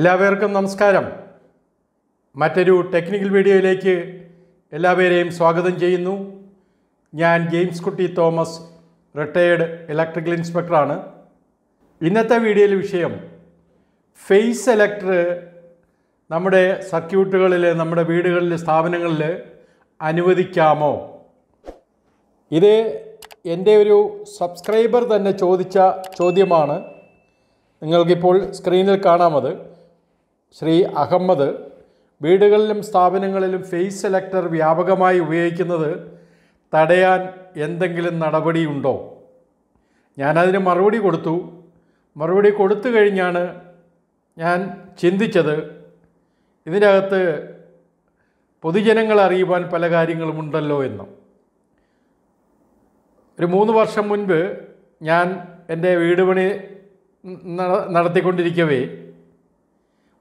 എല്ലാവർക്കും നമസ്കാരം. മറ്റൊരു ടെക്നിക്കൽ വീഡിയോയിലേക്ക് എല്ലാവരെയും സ്വാഗതം ചെയ്യുന്നു. ഞാൻ ജെയിംസ്കുട്ടി തോമസ്, റിട്ടയേർഡ് ഇലക്ട്രിക്കൽ ഇൻസ്പെക്ടറാണ്. ഇന്നത്തെ വീഡിയോയിലെ വിഷയം ഫേസ് സെലക്ടർ നമ്മുടെ സർക്യൂട്ടുകളിൽ, നമ്മുടെ വീടുകളിൽ, സ്ഥാപനങ്ങളിൽ അനുവദിക്കാമോ? ഇത് എൻ്റെ ഒരു സബ്സ്ക്രൈബർ തന്നെ ചോദിച്ച ചോദ്യമാണ്. നിങ്ങൾക്കിപ്പോൾ സ്ക്രീനിൽ കാണാമത്. ശ്രീ അഹമ്മദ് വീടുകളിലും സ്ഥാപനങ്ങളിലും ഫേസ് സെലക്ടർ വ്യാപകമായി ഉപയോഗിക്കുന്നത് തടയാൻ എന്തെങ്കിലും നടപടിയുണ്ടോ? ഞാനതിന് മറുപടി കൊടുത്തു. മറുപടി കൊടുത്തു കഴിഞ്ഞാണ് ഞാൻ ചിന്തിച്ചത്, ഇതിനകത്ത് പൊതുജനങ്ങളെ അറിയുവാൻ പല കാര്യങ്ങളുമുണ്ടല്ലോ എന്ന്. ഒരു 3 വർഷം മുൻപ് ഞാൻ എൻ്റെ വീട് പണി നടത്തിക്കൊണ്ടിരിക്കവേ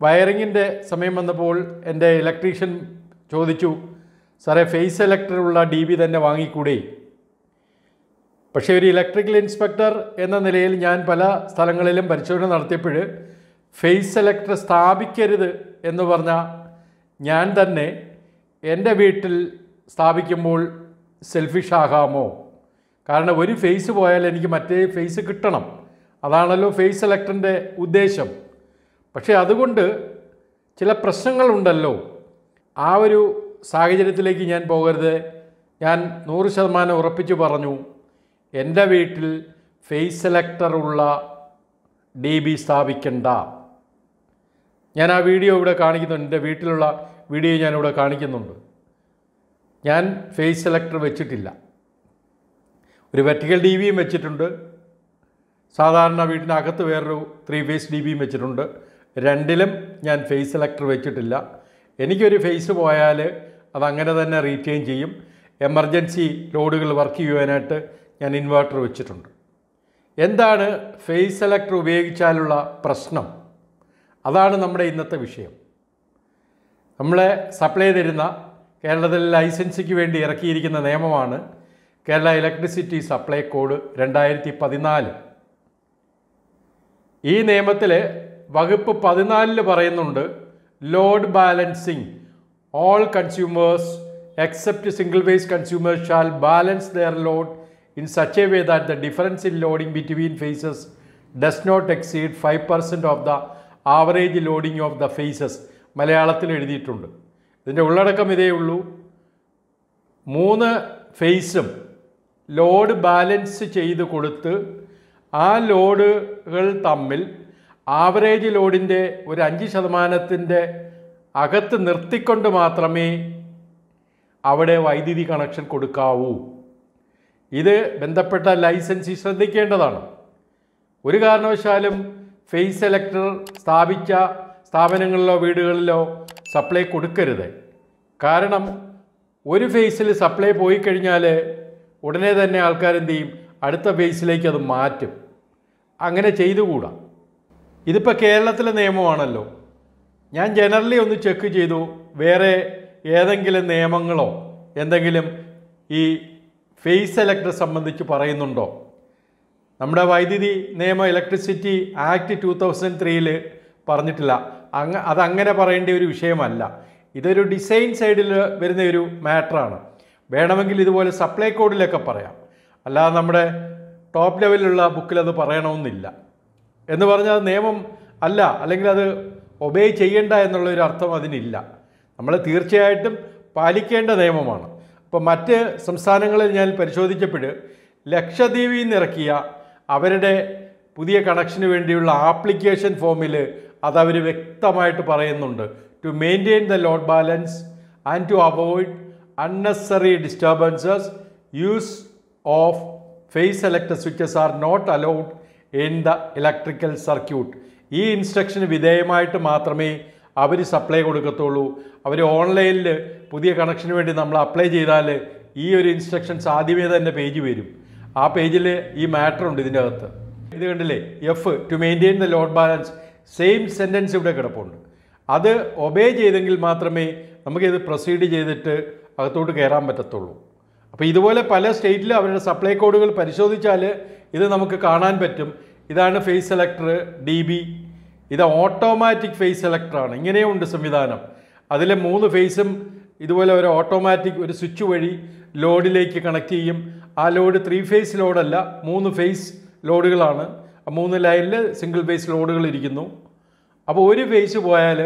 വയറിങ്ങിൻ്റെ സമയം വന്നപ്പോൾ എൻ്റെ ഇലക്ട്രീഷ്യൻ ചോദിച്ചു, സാറേ ഫേസ് സെലക്ടറുള്ള DB തന്നെ വാങ്ങിക്കൂടെ? പക്ഷേ ഒരു ഇലക്ട്രിക്കൽ ഇൻസ്പെക്ടർ എന്ന നിലയിൽ ഞാൻ പല സ്ഥലങ്ങളിലും പരിശോധന നടത്തിയപ്പോൾ ഫേസ് സെലക്ടർ സ്ഥാപിക്കരുത് എന്ന് പറഞ്ഞാൽ ഞാൻ തന്നെ എൻ്റെ വീട്ടിൽ സ്ഥാപിക്കുമ്പോൾ സെൽഫിഷ് ആകാമോ? കാരണം ഒരു ഫേസ് പോയാൽ എനിക്ക് മറ്റേ ഫേസ് കിട്ടണം. അതാണല്ലോ ഫേസ് സെലക്ടറിൻ്റെ ഉദ്ദേശം. പക്ഷേ അതുകൊണ്ട് ചില പ്രശ്നങ്ങളുണ്ടല്ലോ. ആ ഒരു സാഹചര്യത്തിലേക്ക് ഞാൻ പോകരുത്. ഞാൻ 100% ഉറപ്പിച്ചു പറഞ്ഞു, എൻ്റെ വീട്ടിൽ ഫേസ് സെലക്ടറുള്ള DB സ്ഥാപിക്കണ്ട. ഞാൻ ആ വീഡിയോ ഇവിടെ കാണിക്കുന്നുണ്ട്. എൻ്റെ വീട്ടിലുള്ള വീഡിയോ ഞാനിവിടെ കാണിക്കുന്നുണ്ട്. ഞാൻ ഫേസ് സെലക്ടർ വെച്ചിട്ടില്ല. ഒരു വെർട്ടിക്കൽ DBയും വെച്ചിട്ടുണ്ട്. സാധാരണ വീട്ടിനകത്ത് വേറൊരു 3 phase DBയും വെച്ചിട്ടുണ്ട്. രണ്ടിലും ഞാൻ ഫേസ് സെലക്ടർ വെച്ചിട്ടില്ല. എനിക്കൊരു ഫേസ് പോയാൽ അതങ്ങനെ തന്നെ റീറ്റെയിൻ ചെയ്യും. എമർജൻസി ലോഡുകൾ വർക്ക് ചെയ്യുവാനായിട്ട് ഞാൻ ഇൻവെർട്ടർ വെച്ചിട്ടുണ്ട്. എന്താണ് ഫേസ് സെലക്ടർ ഉപയോഗിച്ചാലുള്ള പ്രശ്നം? അതാണ് നമ്മുടെ ഇന്നത്തെ വിഷയം. നമ്മളെ സപ്ലൈ തരുന്ന കേരളത്തിലെ ലൈസൻസിക്ക് വേണ്ടി ഇറക്കിയിരിക്കുന്ന നിയമമാണ് കേരള ഇലക്ട്രിസിറ്റി സപ്ലൈ കോഡ് 2014. ഈ നിയമത്തിൽ വകുപ്പ് 14 പറയുന്നുണ്ട്, load balancing all consumers except single phase consumers shall balance their load in such a way that the difference in loading between phases does not exceed 5% of the average loading of the phases. മലയാളത്തിൽ എഴുതിയിട്ടുണ്ട്. ഇതിൻ്റെ ഉള്ളടക്കം ഇതേ ഉള്ളൂ. 3 ഫേസും load balance ചെയ്ത് കൊടുത്ത് ആ ലോഡുകൾ തമ്മിൽ ആവറേജ് ലോഡിൻ്റെ ഒരു 5% അകത്ത് നിർത്തിക്കൊണ്ട് മാത്രമേ അവിടെ വൈദ്യുതി കണക്ഷൻ കൊടുക്കാവൂ. ഇത് ബന്ധപ്പെട്ട ലൈസൻസി ശ്രദ്ധിക്കേണ്ടതാണ്. ഒരു കാരണവശാലും ഫേസ് സെലക്ടർ സ്ഥാപിച്ച സ്ഥാപനങ്ങളിലോ വീടുകളിലോ സപ്ലൈ കൊടുക്കരുത്. കാരണം ഒരു ഫേസിൽ സപ്ലൈ പോയി കഴിഞ്ഞാൽ ഉടനെ തന്നെ ആൾക്കാരെന്ത് ചെയ്യും? അടുത്ത ഫേസിലേക്ക് അത് മാറ്റും. അങ്ങനെ ചെയ്തുകൂടാ. ഇതിപ്പോൾ കേരളത്തിലെ നിയമമാണല്ലോ. ഞാൻ ജനറലി ഒന്ന് ചെക്ക് ചെയ്തു, വേറെ ഏതെങ്കിലും നിയമങ്ങളോ എന്തെങ്കിലും ഈ ഫേസ് സെലക്ടർ സംബന്ധിച്ച് പറയുന്നുണ്ടോ? നമ്മുടെ വൈദ്യുതി നിയമം ഇലക്ട്രിസിറ്റി ആക്ട് 2003 പറഞ്ഞിട്ടില്ല. അതങ്ങനെ പറയേണ്ട ഒരു വിഷയമല്ല. ഇതൊരു ഡിസൈൻ സൈഡിൽ വരുന്ന ഒരു മാറ്ററാണ്. വേണമെങ്കിൽ ഇതുപോലെ സപ്ലൈ കോഡിലൊക്കെ പറയാം. അല്ലാതെ നമ്മുടെ ടോപ്പ് ലെവലിലുള്ള ബുക്കിൽ അത് പറയണമെന്നില്ല. എന്ന് പറഞ്ഞാൽ അത് നിയമം അല്ല, അല്ലെങ്കിൽ അത് ഒബേ ചെയ്യേണ്ട എന്നുള്ളൊരു അർത്ഥം അതിനില്ല. നമ്മൾ തീർച്ചയായിട്ടും പാലിക്കേണ്ട നിയമമാണ്. അപ്പോൾ മറ്റ് സംസ്ഥാനങ്ങളിൽ ഞാൻ പരിശോധിച്ചപ്പോൾ ലക്ഷദ്വീപിൽ നിന്ന് ഇറക്കിയ അവരുടെ പുതിയ കണക്ഷന് വേണ്ടിയുള്ള ആപ്ലിക്കേഷൻ ഫോമിൽ അതവർ വ്യക്തമായിട്ട് പറയുന്നുണ്ട്, to maintain the load balance and to avoid unnecessary disturbances, use of phase selector switches are not allowed in the electrical circuit. ഈ ഇൻസ്ട്രക്ഷന് വിധേയമായിട്ട് മാത്രമേ അവർ സപ്ലൈ കൊടുക്കത്തുള്ളൂ. അവർ ഓൺലൈനിൽ പുതിയ കണക്ഷന് വേണ്ടി നമ്മൾ അപ്ലൈ ചെയ്താൽ ഈ ഒരു ഇൻസ്ട്രക്ഷൻസ് ആദ്യമേ തന്നെ പേജ് വരും. ആ പേജിൽ ഈ മാറ്റർ ഉണ്ട് ഇതിൻ്റെ അകത്ത്. ഇത് കണ്ടില്ലേ, F to maintain the load balance, same sentence ഇവിടെ കിടപ്പുണ്ട്. അത് ഒബേ ചെയ്തെങ്കിൽ മാത്രമേ നമുക്കിത് പ്രൊസീഡ് ചെയ്തിട്ട് അകത്തോട്ട് കയറാൻ പറ്റത്തുള്ളൂ. അപ്പോൾ ഇതുപോലെ പല സ്റ്റേറ്റിലും അവരുടെ സപ്ലൈ കോഡുകൾ പരിശോധിച്ചാൽ ഇത് നമുക്ക് കാണാൻ പറ്റും. ഇതാണ് ഫേസ് സെലക്ടർ DB. ഇത് ഓട്ടോമാറ്റിക് ഫേസ് സെലക്ടറാണ്. ഇങ്ങനെയുണ്ട് സംവിധാനം. അതിലെ 3 ഫേസും ഇതുപോലെ ഒരു ഓട്ടോമാറ്റിക് ഒരു സ്വിച്ച് വഴി ലോഡിലേക്ക് കണക്ട് ചെയ്യും. ആ ലോഡ് 3 ഫേസ് ലോഡല്ല, 3 ഫേസ് ലോഡുകളാണ്. 3 ലൈനിൽ സിംഗിൾ ഫേസ് ലോഡുകൾ ഇരിക്കുന്നു. അപ്പോൾ ഒരു ഫേസ് പോയാൽ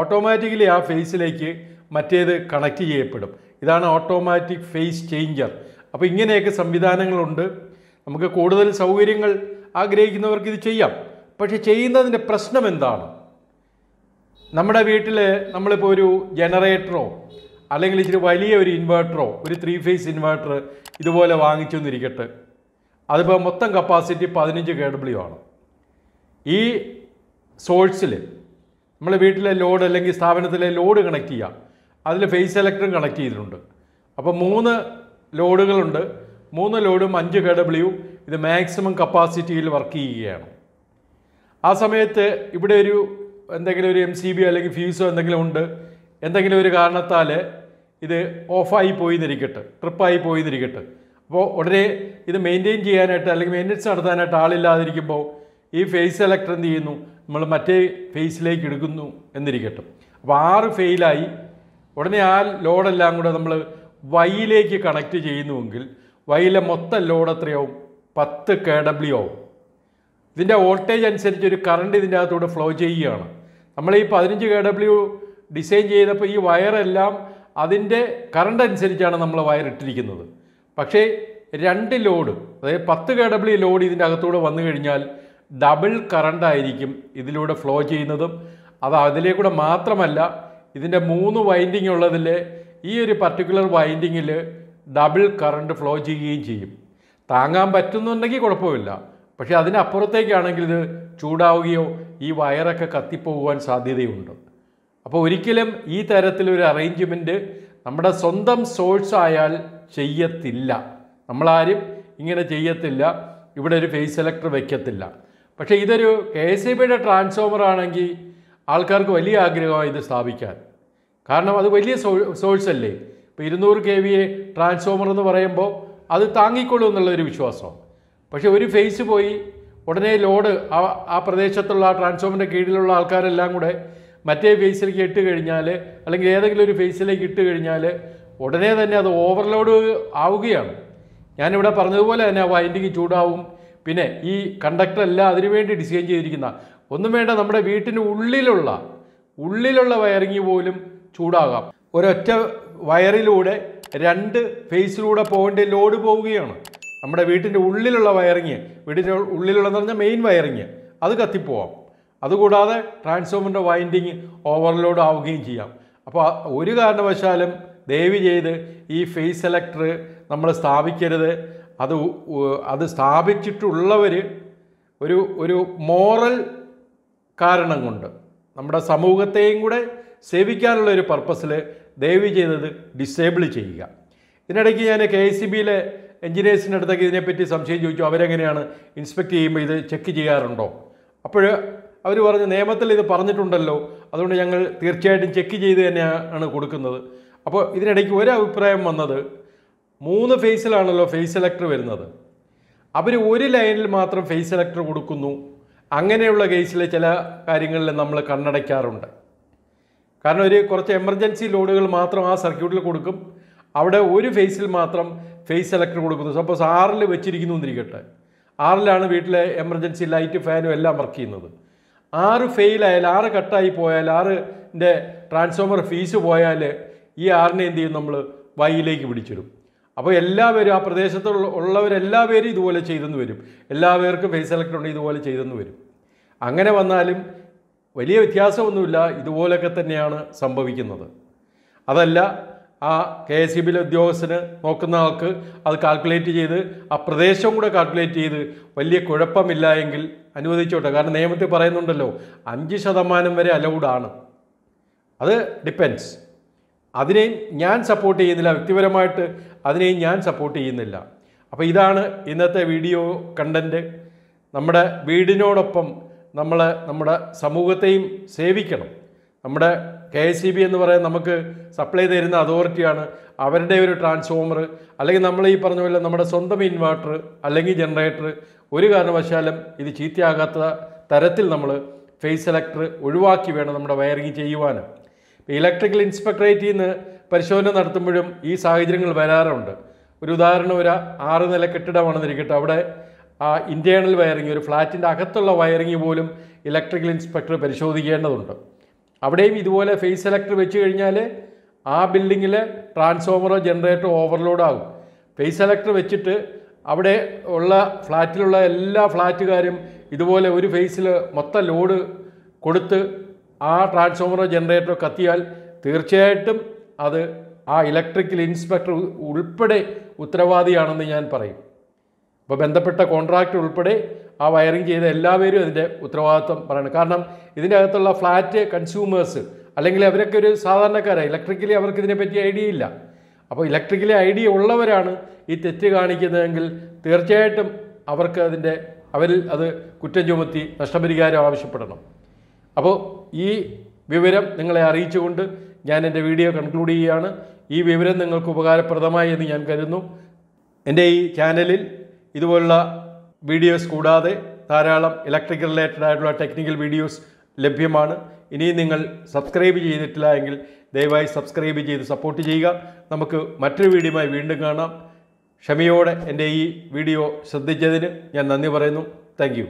ഓട്ടോമാറ്റിക്കലി ആ ഫേസിലേക്ക് മറ്റേത് കണക്ട് ചെയ്യപ്പെടും. ഇതാണ് ഓട്ടോമാറ്റിക് ഫേസ് ചേഞ്ചർ. അപ്പോൾ ഇങ്ങനെയൊക്കെ സംവിധാനങ്ങളുണ്ട്. നമുക്ക് കൂടുതൽ സൗകര്യങ്ങൾ ആഗ്രഹിക്കുന്നവർക്ക് ഇത് ചെയ്യാം. പക്ഷേ ചെയ്യുന്നതിൻ്റെ പ്രശ്നം എന്താണ്? നമ്മുടെ വീട്ടിൽ നമ്മളിപ്പോൾ ഒരു ജനറേറ്ററോ അല്ലെങ്കിൽ ഇച്ചിരി വലിയ ഒരു ഇൻവെർട്ടറോ ഒരു 3 ഫേസ് ഇൻവെർട്ടർ ഇതുപോലെ വാങ്ങിച്ചു എന്നിരിക്കട്ടെ. അതിപ്പോൾ മൊത്തം കപ്പാസിറ്റി 15 kW ആണ്. ഈ സോഴ്സിൽ നമ്മൾ വീട്ടിലെ ലോഡ് അല്ലെങ്കിൽ സ്ഥാപനത്തിലെ ലോഡ് കണക്ട് ചെയ്യുക. അതിൽ ഫേസ് സെലക്ടറും കണക്ട് ചെയ്തിട്ടുണ്ട്. അപ്പോൾ 3 ലോഡുകളുണ്ട്. 3 ലോഡും 5 kW. ഇത് മാക്സിമം കപ്പാസിറ്റിയിൽ വർക്ക് ചെയ്യുകയാണ്. ആ സമയത്ത് ഇവിടെ എന്തെങ്കിലും ഒരു MCB അല്ലെങ്കിൽ ഫ്യൂസോ എന്തെങ്കിലും ഉണ്ട്. എന്തെങ്കിലും ഒരു കാരണത്താൽ ഇത് ഓഫായി പോയി എന്നിരിക്കട്ടെ, ട്രിപ്പായി പോയി എന്നിരിക്കട്ടെ. അപ്പോൾ ഉടനെ ഇത് മെയിൻറ്റെയിൻ ചെയ്യാനായിട്ട് അല്ലെങ്കിൽ മെയിൻ്റെനൻസ് നടത്താനായിട്ട് ആളില്ലാതിരിക്കുമ്പോൾ ഈ ഫേസ് സെലക്ടർ എന്ത് ചെയ്യുന്നു? നമ്മൾ മറ്റേ ഫേസിലേക്ക് എടുക്കുന്നു എന്നിരിക്കട്ടെ. അപ്പോൾ 6 ഫെയിലായി. ഉടനെ ആ ലോഡെല്ലാം കൂടെ നമ്മൾ വൈയിലേക്ക് കണക്ട് ചെയ്യുന്നുവെങ്കിൽ വൈയിലെ മൊത്തം ലോഡ് എത്രയാവും? 10 kW ആവും. ഇതിൻ്റെ വോൾട്ടേജ് അനുസരിച്ച് ഒരു കറണ്ട് ഇതിൻ്റെ അകത്തൂടെ ഫ്ലോ ചെയ്യുകയാണ്. നമ്മൾ ഈ 15 kW ഡിസൈൻ ചെയ്തപ്പോൾ ഈ വയറെല്ലാം അതിൻ്റെ കറണ്ട് അനുസരിച്ചാണ് നമ്മൾ വയർ ഇട്ടിരിക്കുന്നത്. പക്ഷേ 2 ലോഡ്, അതായത് 10 kW ലോഡ് ഇതിൻ്റെ അകത്തൂടെ വന്നു കഴിഞ്ഞാൽ ഡബിൾ കറണ്ടായിരിക്കും ഇതിലൂടെ ഫ്ലോ ചെയ്യുന്നതും. അത് അതിലേക്കൂടെ മാത്രമല്ല, ഇതിൻ്റെ 3 വൈൻഡിങ് ഉള്ളതിൽ ഈ ഒരു പർട്ടിക്കുലർ വൈൻഡിങ്ങിൽ ഡബിൾ കറണ്ട് ഫ്ലോ ചെയ്യുകയും ചെയ്യും. താങ്ങാൻ പറ്റുന്നുണ്ടെങ്കിൽ കുഴപ്പമില്ല. പക്ഷേ അതിനപ്പുറത്തേക്കാണെങ്കിൽ ഇത് ചൂടാവുകയോ ഈ വയറൊക്കെ കത്തിപ്പോകുവാൻ സാധ്യതയുണ്ട്. അപ്പോൾ ഒരിക്കലും ഈ തരത്തിലൊരു അറേഞ്ച്മെൻറ്റ് നമ്മുടെ സ്വന്തം സോഴ്സ് ആയാൽ ചെയ്യത്തില്ല. നമ്മളാരും ഇങ്ങനെ ചെയ്യത്തില്ല. ഇവിടെ ഒരു ഫേസ് സെലക്ടർ വയ്ക്കത്തില്ല. പക്ഷേ ഇതൊരു KSBയുടെ ട്രാൻസ്ഫോമർ ആണെങ്കിൽ ആൾക്കാർക്ക് വലിയ ആഗ്രഹമാണ് ഇത് സ്ഥാപിക്കാൻ. കാരണം അത് വലിയ സോഴ്സ് അല്ലേ. ഇപ്പോൾ 200 kVA ട്രാൻസ്ഫോമർ എന്ന് പറയുമ്പോൾ അത് താങ്ങിക്കൊള്ളും എന്നുള്ളൊരു വിശ്വാസം. പക്ഷേ ഒരു ഫേസ് പോയി ഉടനെ ലോഡ് ആ പ്രദേശത്തുള്ള ആ ട്രാൻസ്ഫോമറിൻ്റെ കീഴിലുള്ള ആൾക്കാരെല്ലാം കൂടെ മറ്റേ ഫേസിലേക്ക് ഇട്ട് കഴിഞ്ഞാൽ അല്ലെങ്കിൽ ഏതെങ്കിലും ഒരു ഫേസിലേക്ക് ഇട്ട് കഴിഞ്ഞാൽ ഉടനെ തന്നെ അത് ഓവർലോഡ് ആവുകയാണ്. ഞാനിവിടെ പറഞ്ഞതുപോലെ തന്നെ ആ വൈൻഡിങ് ചൂടാവും. പിന്നെ ഈ കണ്ടക്ടറെല്ലാം അതിനുവേണ്ടി ഡിസൈൻ ചെയ്തിരിക്കുന്ന ഒന്നും വേണ്ട, നമ്മുടെ വീട്ടിന് ഉള്ളിലുള്ള വയറിങ് പോലും ചൂടാകാം. ഒരൊറ്റ വയറിലൂടെ 2 ഫേസിലൂടെ പോകേണ്ട ലോഡ് പോവുകയാണ്. നമ്മുടെ വീട്ടിൻ്റെ ഉള്ളിലുള്ള വയറിങ്, വീടിൻ്റെ ഉള്ളിലുള്ളതെന്ന് പറഞ്ഞാൽ മെയിൻ വയറിങ്, അത് കത്തിപ്പോവാം. അതുകൂടാതെ ട്രാൻസ്ഫോമറിൻ്റെ വൈൻഡിങ് ഓവർലോഡ് ആവുകയും ചെയ്യാം. അപ്പോൾ ഒരു കാരണവശാലും ദയവ് ചെയ്ത് ഈ ഫേസ് സെലക്ടർ നമ്മൾ സ്ഥാപിക്കരുത്. അത് സ്ഥാപിച്ചിട്ടുള്ളവർ ഒരു മോറൽ കാരണം കൊണ്ട് നമ്മുടെ സമൂഹത്തെയും കൂടെ സേവിക്കാനുള്ള ഒരു പർപ്പസിൽ ദയവ് ചെയ്തത് ഡിസേബിൾ ചെയ്യുക. ഇതിനിടയ്ക്ക് ഞാൻ KSBയിലെ എഞ്ചിനീയേഴ്സിൻ്റെ അടുത്തേക്ക് ഇതിനെപ്പറ്റി സംശയം ചോദിച്ചു. അവരെങ്ങനെയാണ് ഇൻസ്പെക്ട് ചെയ്യുമ്പോൾ ഇത് ചെക്ക് ചെയ്യാറുണ്ടോ? അപ്പോൾ അവർ പറഞ്ഞു, നിയമത്തിൽ ഇത് പറഞ്ഞിട്ടുണ്ടല്ലോ, അതുകൊണ്ട് ഞങ്ങൾ തീർച്ചയായിട്ടും ചെക്ക് ചെയ്ത് തന്നെയാണ് കൊടുക്കുന്നത്. അപ്പോൾ ഇതിനിടയ്ക്ക് ഒരു അഭിപ്രായം വന്നത്, 3 ഫേസിലാണല്ലോ ഫേസ് സെലക്ടർ വരുന്നത്. അവർ ഒരു ലൈനിൽ മാത്രം ഫേസ് സെലക്ടർ കൊടുക്കുന്നു. അങ്ങനെയുള്ള കേസിൽ ചില കാര്യങ്ങളിൽ നമ്മൾ കണ്ണടയ്ക്കാറുണ്ട്. കാരണം കുറച്ച് എമർജൻസി ലോഡുകൾ മാത്രം ആ സർക്യൂട്ടിൽ കൊടുക്കും. അവിടെ ഒരു ഫേസിൽ മാത്രം ഫേസ് സെലക്ടർ കൊടുക്കുന്നു. സപ്പോസ് 6 വെച്ചിരിക്കുന്നു എന്നിരിക്കട്ടെ. 6 വീട്ടിലെ എമർജൻസി ലൈറ്റ് ഫാനും എല്ലാം വർക്ക് ചെയ്യുന്നത്. 6 ഫെയിലായാൽ, 6 കട്ടായി പോയാൽ, 6ൻ്റെ ട്രാൻസ്ഫോമർ ഫീസ് പോയാൽ ഈ 6നെ എന്ത് ചെയ്യും? നമ്മൾ വൈയിലേക്ക് പിടിച്ചിടും. അപ്പോൾ എല്ലാവരും ആ പ്രദേശത്തുള്ളവരെല്ലാവരും ഇതുപോലെ ചെയ്തെന്ന് വരും. എല്ലാവർക്കും ഫേസ് സെലക്ടർ ഉണ്ട്, ഇതുപോലെ ചെയ്തെന്ന് വരും. അങ്ങനെ വന്നാലും വലിയ വ്യത്യാസമൊന്നുമില്ല, ഇതുപോലൊക്കെ തന്നെയാണ് സംഭവിക്കുന്നത്. അതല്ല, ആ KSBയിലെ ഉദ്യോഗസ്ഥന് നോക്കുന്ന ആൾക്ക് അത് കാൽക്കുലേറ്റ് ചെയ്ത് ആ പ്രദേശം കൂടെ കാൽക്കുലേറ്റ് ചെയ്ത് വലിയ കുഴപ്പമില്ല എങ്കിൽ അനുവദിച്ചോട്ടെ. കാരണം നിയമത്തിൽ പറയുന്നുണ്ടല്ലോ 5% വരെ അലൗഡാണ്. അത് ഡിപ്പെൻസ്. അതിനെയും ഞാൻ സപ്പോർട്ട് ചെയ്യുന്നില്ല, വ്യക്തിപരമായിട്ട് അതിനെയും ഞാൻ സപ്പോർട്ട് ചെയ്യുന്നില്ല. അപ്പോൾ ഇതാണ് ഇന്നത്തെ വീഡിയോ കണ്ടൻറ്റ്. നമ്മുടെ വീടിനോടൊപ്പം നമ്മുടെ സമൂഹത്തെയും സേവിക്കണം. നമ്മുടെ KSB എന്ന് പറയാൻ നമുക്ക് സപ്ലൈ തരുന്ന അതോറിറ്റിയാണ്. അവരുടെ ഒരു ട്രാൻസ്ഫോമർ അല്ലെങ്കിൽ നമ്മൾ ഈ പറഞ്ഞ പോലെ നമ്മുടെ സ്വന്തം ഇൻവെർട്ടർ അല്ലെങ്കിൽ ജനറേറ്റർ ഒരു കാരണവശാലും ഇത് ചീത്തയാകാത്ത തരത്തിൽ നമ്മൾ ഫേസ് സെലക്ടർ ഒഴിവാക്കി വേണം നമ്മുടെ വയറിങ് ചെയ്യുവാൻ. ഇലക്ട്രിക്കൽ ഇൻസ്പെക്ടറേറ്റിൽ നിന്ന് പരിശോധന നടത്തുമ്പോഴും ഈ സാഹചര്യങ്ങൾ വരാറുണ്ട്. ഒരു ഉദാഹരണം, ഒരു 6 നില കെട്ടിടമാണെന്നിരിക്കട്ടെ, അവിടെ ഇൻറ്റേർണൽ വയറിങ്, ഒരു ഫ്ലാറ്റിൻ്റെ അകത്തുള്ള വയറിങ് പോലും ഇലക്ട്രിക്കൽ ഇൻസ്പെക്ടർ പരിശോധിക്കേണ്ടതുണ്ട്. അവിടെയും ഇതുപോലെ ഫേസ് സെലക്ടർ വെച്ച് കഴിഞ്ഞാൽ ആ ബിൽഡിങ്ങിൽ ട്രാൻസ്ഫോമറോ ജനറേറ്ററോ ഓവർലോഡ് ആകും. ഫേസ് സെലക്ടർ വെച്ചിട്ട് അവിടെ ഉള്ള ഫ്ലാറ്റിലുള്ള എല്ലാ ഫ്ലാറ്റുകാരും ഇതുപോലെ ഒരു ഫേസിൽ മൊത്തം ലോഡ് കൊടുത്ത് ആ ട്രാൻസ്ഫോമറോ ജനറേറ്ററോ കത്തിയാൽ തീർച്ചയായിട്ടും അത് ആ ഇലക്ട്രിക്കൽ ഇൻസ്പെക്ടർ ഉൾപ്പെടെ ഉത്തരവാദിയാണെന്ന് ഞാൻ പറയും. അപ്പോൾ ബന്ധപ്പെട്ട കോൺട്രാക്ടർ ഉൾപ്പെടെ ആ വയറിങ് ചെയ്ത എല്ലാവരും അതിൻ്റെ ഉത്തരവാദിത്വം പറയണം. കാരണം ഇതിൻ്റെ അകത്തുള്ള ഫ്ലാറ്റ് കൺസ്യൂമേഴ്സ് അല്ലെങ്കിൽ അവരൊക്കെ ഒരു സാധാരണക്കാരാണ്, ഇലക്ട്രിക്കലി അവർക്ക് ഇതിനെപ്പറ്റി ഐഡിയ ഇല്ല. അപ്പോൾ ഇലക്ട്രിക്കലി ഐഡിയ ഉള്ളവരാണ് ഈ തെറ്റ് കാണിക്കുന്നതെങ്കിൽ തീർച്ചയായിട്ടും അവർക്ക് അവരിൽ അത് കുറ്റം ചുമത്തി നഷ്ടപരിഹാരം ആവശ്യപ്പെടണം. അപ്പോൾ ഈ വിവരം നിങ്ങളെ അറിയിച്ചുകൊണ്ട് ഞാൻ എൻ്റെ വീഡിയോ കൺക്ലൂഡ് ചെയ്യുകയാണ്. ഈ വിവരം നിങ്ങൾക്ക് ഉപകാരപ്രദമായി എന്ന് ഞാൻ കരുതുന്നു. എൻ്റെ ഈ ചാനലിൽ ഇതുപോലുള്ള വീഡിയോസ് കൂടാതെ ധാരാളം ഇലക്ട്രിക്കൽ റിലേറ്റഡ് ആയിട്ടുള്ള ടെക്നിക്കൽ വീഡിയോസ് ലഭ്യമാണ്. ഇനിയും നിങ്ങൾ സബ്സ്ക്രൈബ് ചെയ്തിട്ടില്ല എങ്കിൽ ദയവായി സബ്സ്ക്രൈബ് ചെയ്ത് സപ്പോർട്ട് ചെയ്യുക. നമുക്ക് മറ്റൊരു വീഡിയോയുമായി വീണ്ടും കാണാം. ക്ഷമയോടെ എൻ്റെ ഈ വീഡിയോ ശ്രദ്ധിച്ചതിന് ഞാൻ നന്ദി പറയുന്നു. Thank you.